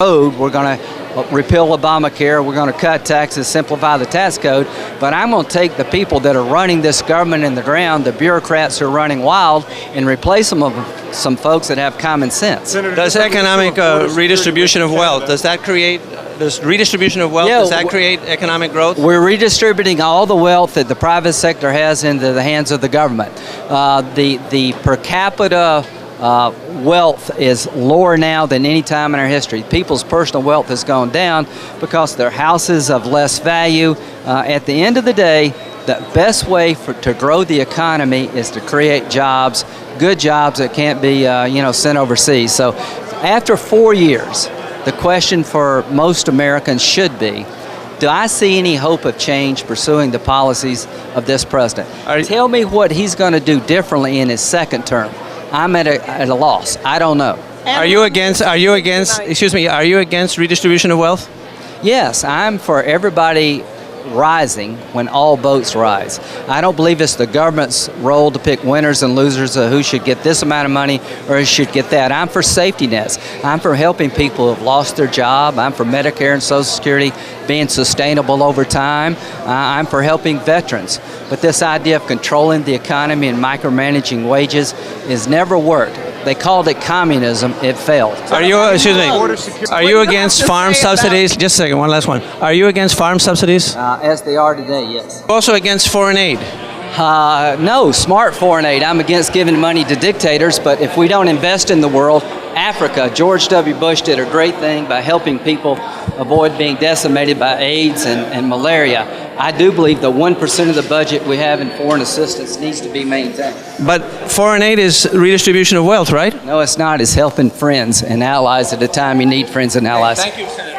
We're going to repeal Obamacare. We're going to cut taxes, simplify the tax code. But I'm going to take the people that are running this government in the ground, the bureaucrats who are running wild, and replace them with some folks that have common sense. Does economic redistribution of wealth, does redistribution of wealth, does that create economic growth? We're redistributing all the wealth that the private sector has into the hands of the government. The per capita wealth is lower now than any time in our history. People's personal wealth has gone down because their houses of less value. At the end of the day, the best way to grow the economy is to create jobs, good jobs that can't be sent overseas. So after 4 years, the question for most Americans should be, do I see any hope of change pursuing the policies of this president? Tell me what he's going to do differently in his second term. I'm at a loss. I don't know. Are you against redistribution of wealth? Yes, I'm for everybody rising when all boats rise. I don't believe it's the government's role to pick winners and losers of who should get this amount of money or who should get that. I'm for safety nets. I'm for helping people who have lost their job. I'm for Medicare and Social Security being sustainable over time. I'm for helping veterans. But this idea of controlling the economy and micromanaging wages has never worked. They called it communism. It failed. Are you against farm subsidies? Just a second, one last one. Are you against farm subsidies? As they are today, yes. Also against foreign aid? No, smart foreign aid. I'm against giving money to dictators, but if we don't invest in the world, Africa, George W. Bush did a great thing by helping people avoid being decimated by AIDS and malaria. I do believe the 1% of the budget we have in foreign assistance needs to be maintained. But foreign aid is redistribution of wealth, right? No, it's not. It's helping friends and allies at a time you need friends and allies. Thank you, Senator.